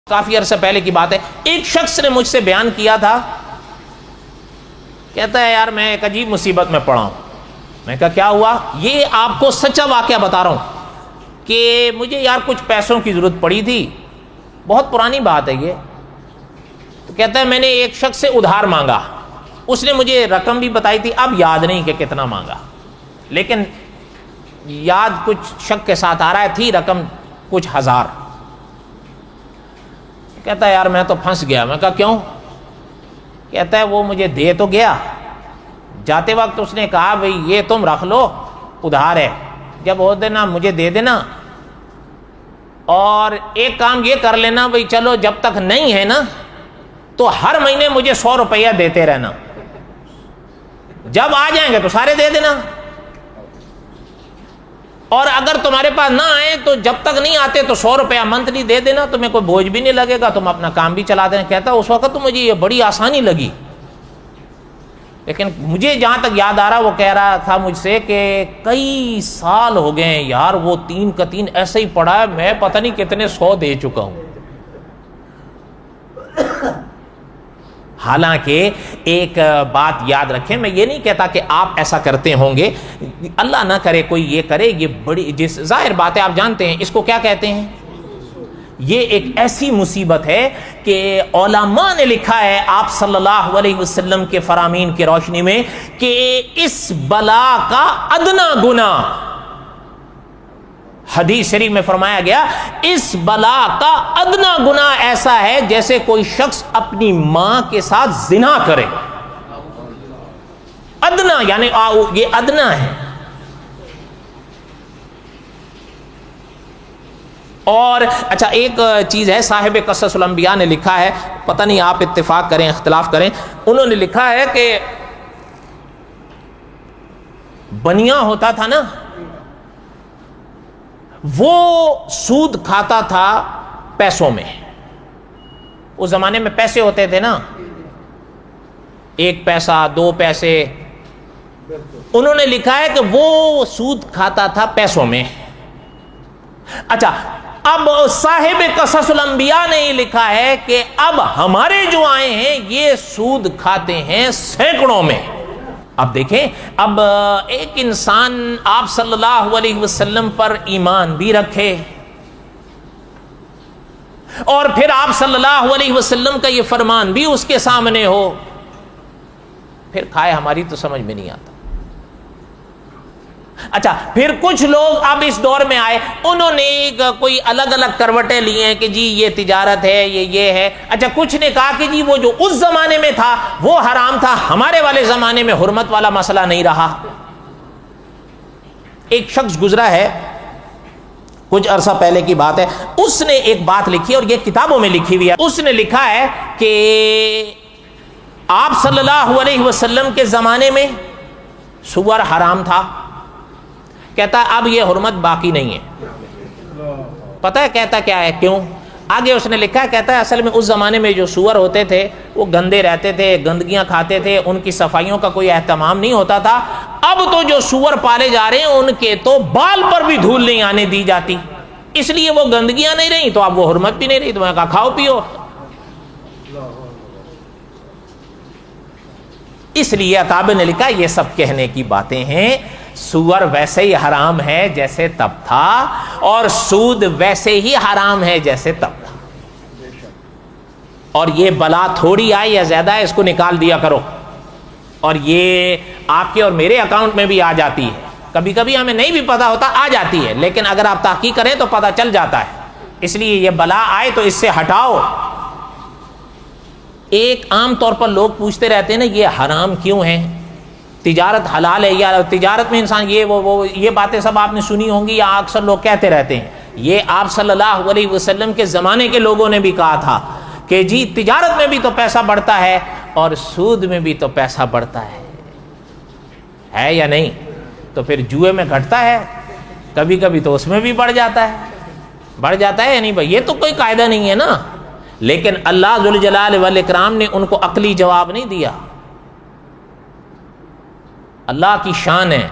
کافی عرصہ پہلے کی بات ہے، ایک شخص نے مجھ سے بیان کیا تھا، کہتا ہے یار میں ایک عجیب مصیبت میں پڑا ہوں۔ میں کہا کیا ہوا؟ یہ آپ کو سچا واقعہ بتا رہا ہوں کہ مجھے یار کچھ پیسوں کی ضرورت پڑی تھی، بہت پرانی بات ہے یہ۔ تو کہتا ہے میں نے ایک شخص سے ادھار مانگا، اس نے مجھے رقم بھی بتائی تھی، اب یاد نہیں کہ کتنا مانگا، لیکن یاد کچھ شک کے ساتھ آ رہا ہے، تھی رقم کچھ ہزار۔ کہتا ہے یار میں تو پھنس گیا۔ میں کہا کیوں؟ کہتا ہے وہ مجھے دے تو گیا، جاتے وقت اس نے کہا بھئی یہ تم رکھ لو، ادھار ہے، جب ہو دینا مجھے دے دینا، اور ایک کام یہ کر لینا بھئی چلو جب تک نہیں ہے نا تو ہر مہینے مجھے 100 روپیہ دیتے رہنا، جب آ جائیں گے تو سارے دے دینا، اور اگر تمہارے پاس نہ آئے تو جب تک نہیں آتے تو 100 روپیہ منتھلی دے دینا، تمہیں کوئی بوجھ بھی نہیں لگے گا، تم اپنا کام بھی چلا دینا۔ کہتا اس وقت تو مجھے یہ بڑی آسانی لگی، لیکن مجھے جہاں تک یاد آ رہا وہ کہہ رہا تھا مجھ سے کہ کئی سال ہو گئے یار، وہ 3 کا 3 ایسے ہی پڑا ہے، میں پتہ نہیں کتنے 100 دے چکا ہوں۔ حالانکہ ایک بات یاد رکھیں، میں یہ نہیں کہتا کہ آپ ایسا کرتے ہوں گے، اللہ نہ کرے کوئی یہ کرے، یہ بڑی جس ظاہر بات ہے، آپ جانتے ہیں اس کو کیا کہتے ہیں، یہ ایک ایسی مصیبت ہے کہ علماء نے لکھا ہے آپ صلی اللہ علیہ وسلم کے فرامین کی روشنی میں کہ اس بلا کا ادنا گناہ، حدیث شریف میں فرمایا گیا اس بلا کا ادنا گناہ ایسا ہے جیسے کوئی شخص اپنی ماں کے ساتھ زنا کرے۔ ادنا یعنی یہ ادنا ہے۔ اور اچھا ایک چیز ہے، صاحب قصص الانبیاء نے لکھا ہے، پتہ نہیں آپ اتفاق کریں اختلاف کریں، انہوں نے لکھا ہے کہ بنیا ہوتا تھا نا، وہ سود کھاتا تھا پیسوں میں۔ اس زمانے میں پیسے ہوتے تھے نا، 1 پیسہ 2 پیسے، انہوں نے لکھا ہے کہ وہ سود کھاتا تھا پیسوں میں۔ اچھا اب صاحب قصص الانبیاء نے یہ لکھا ہے کہ اب ہمارے جو آئے ہیں یہ سود کھاتے ہیں سینکڑوں میں۔ اب دیکھیں، اب ایک انسان آپ صلی اللہ علیہ وسلم پر ایمان بھی رکھے اور پھر آپ صلی اللہ علیہ وسلم کا یہ فرمان بھی اس کے سامنے ہو، پھر کھائے ہماری تو سمجھ میں نہیں آتا۔ اچھا پھر کچھ لوگ اب اس دور میں آئے، انہوں نے کوئی الگ الگ کروٹیں لی ہیں کہ جی یہ تجارت ہے، یہ ہے۔ اچھا کچھ نے کہا کہ جی وہ جو اس زمانے میں تھا وہ حرام تھا، ہمارے والے زمانے میں حرمت والا مسئلہ نہیں رہا۔ ایک شخص گزرا ہے، کچھ عرصہ پہلے کی بات ہے، اس نے ایک بات لکھی اور یہ کتابوں میں لکھی ہوئی ہے۔ اس نے لکھا ہے کہ آپ صلی اللہ علیہ وسلم کے زمانے میں سور حرام تھا، کہتا ہے اب یہ حرمت باقی نہیں ہے۔ پتہ ہے کہتا کیا ہے، کیوں؟ آگے اس نے لکھا ہے، کہتا ہے اصل میں اس زمانے میں جو سور ہوتے تھے وہ گندے رہتے تھے، گندگیاں کھاتے تھے، ان کی صفائیوں کا کوئی اہتمام نہیں ہوتا تھا۔ اب تو جو سور پالے جا رہے ہیں ان کے تو بال پر بھی دھول نہیں آنے دی جاتی، اس لیے وہ گندگیاں نہیں رہیں تو اب وہ حرمت بھی نہیں رہی، تو میں کہا کھاؤ پیو۔ اس لیے اکابر نے لکھا یہ سب کہنے کی باتیں ہیں، سور ویسے ہی حرام ہے جیسے تب تھا، اور سود ویسے ہی حرام ہے جیسے تب تھا، اور یہ بلا تھوڑی آئی یا زیادہ ہے اس کو نکال دیا کرو، اور یہ آپ کے اور میرے اکاؤنٹ میں بھی آ جاتی ہے، کبھی کبھی ہمیں نہیں بھی پتا ہوتا آ جاتی ہے، لیکن اگر آپ تحقیق کریں تو پتا چل جاتا ہے۔ اس لیے یہ بلا آئے تو اس سے ہٹاؤ۔ ایک عام طور پر لوگ پوچھتے رہتے ہیں نا یہ حرام کیوں ہے، تجارت حلال ہے، یا تجارت میں انسان یہ باتیں سب آپ نے سنی ہوں گی یا اکثر لوگ کہتے رہتے ہیں۔ یہ آپ صلی اللہ علیہ وسلم کے زمانے کے لوگوں نے بھی کہا تھا کہ جی تجارت میں بھی تو پیسہ بڑھتا ہے اور سود میں بھی تو پیسہ بڑھتا ہے یا نہیں؟ تو پھر جوئے میں گھٹتا ہے، کبھی کبھی تو اس میں بھی بڑھ جاتا ہے یا نہیں بھائی؟ یہ تو کوئی قاعدہ نہیں ہے نا، لیکن اللہ ذوالجلال والاکرام نے ان کو عقلی جواب نہیں دیا۔ اللہ کی شان ہے،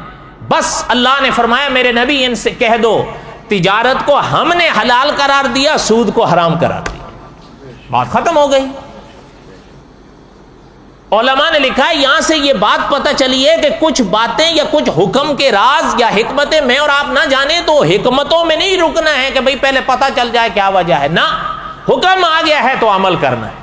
بس اللہ نے فرمایا میرے نبی ان سے کہہ دو تجارت کو ہم نے حلال قرار دیا، سود کو حرام قرار دیا۔ بات ختم ہو گئی. علماء نے لکھا ہے یہاں سے یہ بات پتہ چلی ہے کہ کچھ باتیں یا کچھ حکم کے راز یا حکمتیں میں اور آپ نہ جانیں تو حکمتوں میں نہیں رکنا ہے کہ بھئی پہلے پتہ چل جائے کیا وجہ ہے. نہ، حکم آ گیا ہے تو عمل کرنا ہے.